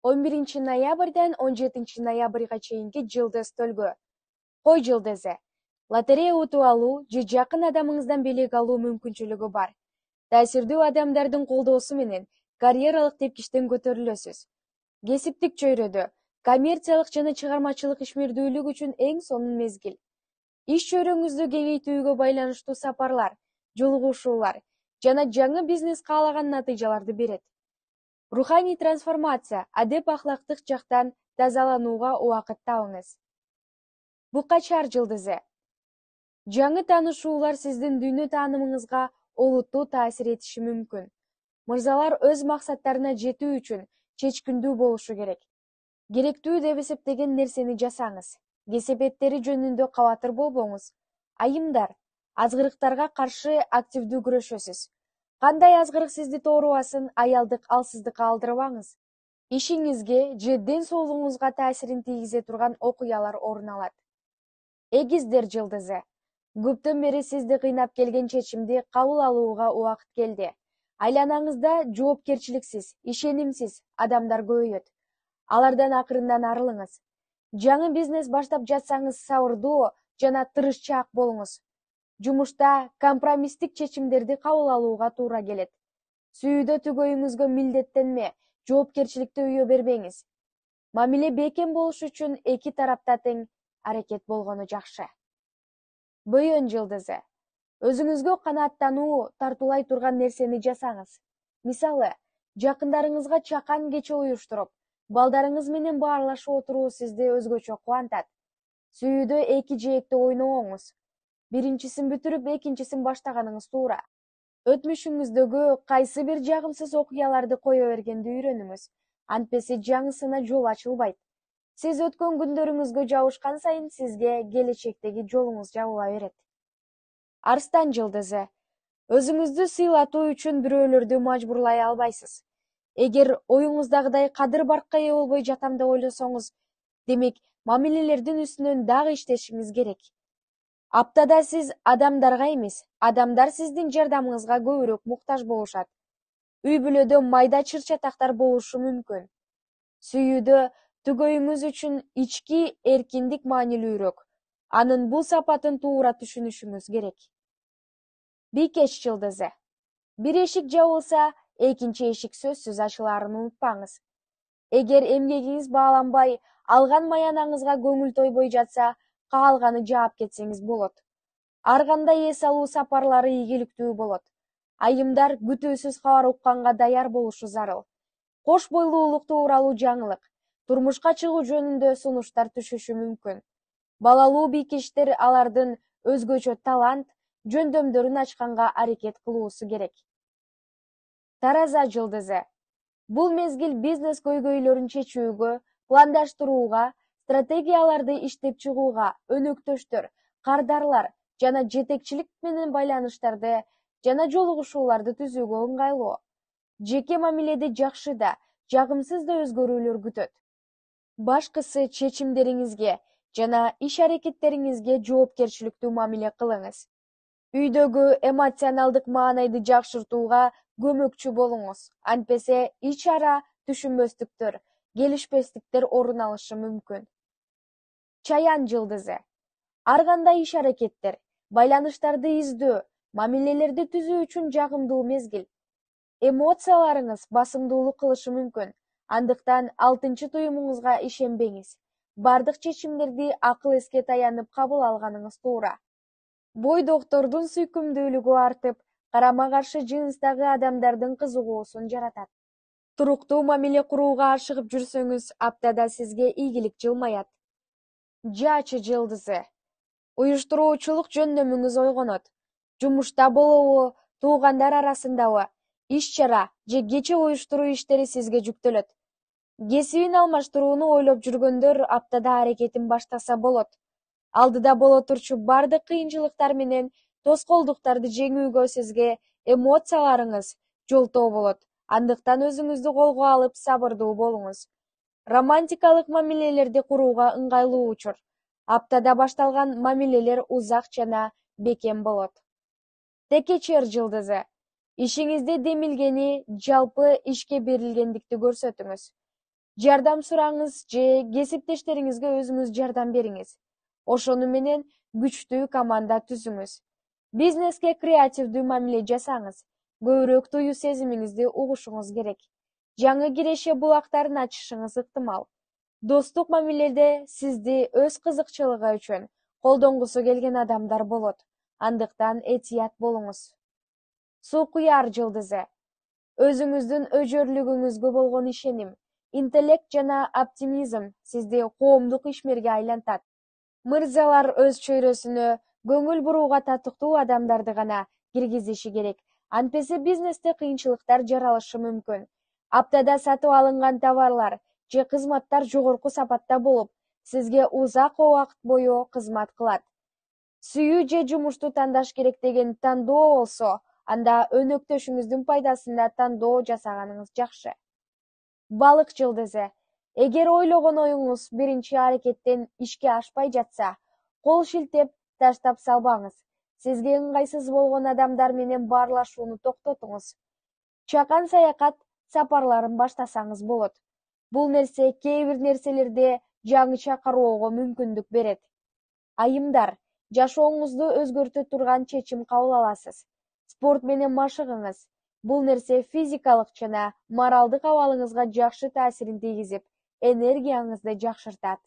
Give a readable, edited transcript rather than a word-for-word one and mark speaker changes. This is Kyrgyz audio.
Speaker 1: 11-ноябрдан 17-ноябрга чейинки жылдыз төлгө. Кой жылдызы. Лотерея утуп алуу же жакын адамыңыздан белек алуу мүмкүнчүлүгү бар. Таасирдүү адамдардын колдоосу менен карьералык тепкичтен көтөрүлөсүз. Кесиптик чөйрөдө коммерциялык жана чыгармачылык ишмердүүлүк үчүн эң сонун мезгил. Иш чөйрөңүздү кеңейтүүгө байланыштуу сапарлар, жолугушуулар жана жаңы бизнес каалаган натыйжаларды берет. Руханий трансформация, адеп-ахлактык жактан тазаланууга убакыт табыңыз. Букачар жылдызы. Жаңы таанышуулар сиздин дүйнө таанымыңызга олуттуу таасир этиши мүмкүн. Мырзалар өз максаттарына жетүү үчүн чечкиндүү болушу керек. Керектүү деп эсептеген нерсени жасаңыз. Кесепеттери жөнүндө кабатыр болбоңуз. Айымдар, азгырыктарга каршы активдүү күрөшөсүз. Кандай азгырык сизди тоорубасын, аялдык алсыздыкка алдырбаңыз. Ишиңизге же ден соолугуңузга таасирин тийгизе турган окуялар орун алат. Эгиздер жылдызы. Көптөн бери сизди кыйнап келген чечимди кабыл алууга убакыт келди. Айланаңызда жоопкерчиликсиз, ишенимсиз адамдар көбөйөт. Алардан акырындан арылыңыз. Жаңы бизнес баштап жатсаңыз сабырдуу жана тырышчаак болуңуз. Жумушта компромисстик чечимдерди кабыл алууга туура келет. Сүйүүдө түгөйүңүзгө милдеттенме, жоопкерчиликти үйө бербеңиз. Мамиле бекем болуш үчүн эки тарапта тең аракет болгону жакшы. Бөйөн жылдызы. Өзүңүзгө канааттануу тартуулай турган нерсени жасаңыз. Мисалы, жакындарыңызга чакан кече уюштуруп, балдарыңыз менен баарлашып отуруу сизди өзгөчө кубантат. Сүйүүдө эки жээкти ойнобоңуз. Биринчисин бүтүрүп, экинчисин баштаганыңыз туура. Өтмүшүңүздөгү кайсы бир жагымсыз окуяларды кое бергенди үйрөнүңүз. Антпесе жаңысына жол ачылбайт. Сиз өткөн күндөрүңүзгө жабышкан сайын сизге келечектеги жолуңуз жабыла берет. Арстан жылдызы. Өзүңүздү сыйлатуу үчүн бирөөлөрдү мажбурлай албайсыз. Эгер оюңуздагыдай кадыр-баркка ээ болбой жатам деп ойлосоңуз, демек мамилелердин үстүнөн дагы иштешиңиз керек. Аптада сиз адамдарга эмес, адамдар сиздин жардамыңызга көбүрөөк муктаж болушат. Үй-бүлөдө майда чыр-чатактар болушу мүмкүн. Сүйүүдө түгөйүңүз үчүн ички эркиндик маанилүүрөөк. Анын бул сапатын туура түшүнүшүңүз керек. Бикеч жылдызы. Бир эшик жабылса, экинчи эшик сөзсүз ачылаарын унутпаңыз. Эгер эмгегиңиз бааланбай, алган маянаңызга көңүл тойбой жатса, каалганы жаап кетсеңиз болот. Ар кандай эс алуу сапарлары ийгиликтүү болот. Айымдар күтүүсүз кабар укканга даяр болушу зарыл. Кош бойлуулук тууралуу жаңылык, турмушка чыгуу жөнүндө сунуштар түшүшү мүмкүн. Балалуу бикештер алардын өзгөчө талант, жөндөмдөрүн ачканга аракет кылуусу керек. Тараза жылдызы. Бул мезгил бизнес көйгөйлөрүн чечүүгө, пландаштырууга, стратегияларды иштеп чыгууга, өнөктөштөр, кардарлар жана жетекчилик менен байланыштарды жана жолугушууларды түзүүгө ыңгайлуу. Жеке мамиледе жакшы да, жагымсыз да өзгөрүүлөр күтөт. Башкысы чечимдериңизге жана иш-аракеттериңизге жоопкерчиликтүү мамиле кылыңыз. Үйдөгү эмоционалдык маанайды жакшыртууга көмөкчү болуңуз. Антпесе ич-ара түшүнбөстүктөр, келишпестиктер орун алышы мүмкүн. Чаян жылдызы. Ар кандай иш-аракеттер, байланыштарды издөө, мамилелерди түзүү үчүн жагымдуу мезгил. Эмоцияларыңыз басымдуулук кылышы мүмкүн. Андыктан алтынчы туюмуңузга ишенбеңиз. Бардык чечимдерди акыл эске таянып кабыл алганыңыз туура. Бойдоктордун сүйкүмдүүлүгү артып, карама-каршы жыныстагы адамдардын кызыгуусун жаратат. Туруктуу мамиле курууга ашыгып жүрсөңүз, аптада сизге ийгилик жылмаят. Жаачы жылдызы. Уюштуруучулук жөндөмүңүз ойгонот. Жумушта болобу, туугандар арасындабы, иш-чара же кече уюштуруу иштери сизге жүктөлөт. Кесибин алмаштырууну ойлоп жүргөндөр аптада аракетин баштаса болот. Алдыда боло турчу бардык кыйынчылыктар менен тоскоолдуктарды жеңүүгө сизге эмоцияларыңыз жолтоо болот. Андыктан өзүңүздү колго алып сабырдуу болуңуз. Романтикалык мамилелерди курууга ыңгайлуу учур. Аптада башталган мамилелер узак жана бекем болот. Текечер жылдызы. Ишиңизде демилгени, жалпы ишке берилгендикти көрсөтүңүз. Жардам сураңыз же кесиптештериңизге өзүңүз жардам бериңиз. Ошону менен күчтүү команда түзүңүз. Бизнеске креативдүү мамиле жасаңыз. Көбүрөөк тую сезимиңизди угушуңуз керек. Жаңы киреше булактарын ачышыңыз ыктымал. Достук мамиледе сизди өз кызыкчылыгы үчүн колдонгусу келген адамдар болот. Андыктан этият болуңуз. Суу куяр жылдызы. Өзүңүздүн өжөрлүгүңүзгө болгон ишеним, интеллект жана оптимизм сизди коомдук ишмерге айлантат. Мырзалар өз чөйрөсүнө көңүл бурууга татыктуу адамдарды гана киргизиши керек. Антпесе бизнесте кыйынчылыктар жаралышы мүмкүн. Аптада сатып алынган товарлар же кызматтар жогорку сапатта болуп, сизге узак убакыт бою кызмат кылат. Сүйүү же жумушту тандаш керек деген тандоо болсо, анда өнөктөшүңүздүн пайдасында тандоо жасаганыңыз жакшы. Балык жылдызы. Эгер ойлогон оюңуз биринчи аракеттен ишке ашпай жатса, кол шилтеп таштап салбаңыз. Сизге ыңгайсыз болгон адамдар менен баарлашууну токтотуңуз. Чакан саякат сапарларын баштасаңыз болот. Бул нерсе кээ бир нерселерде жаңыча кароого мүмкүндүк берет. Айымдар, жашооңузду өзгөртө турган чечим кабыл аласыз. Спорт менен машыгыңыз. Бул нерсе физикалык жана моралдык абалыңызга жакшы таасирин тийгизип, энергияңызды жакшыртат.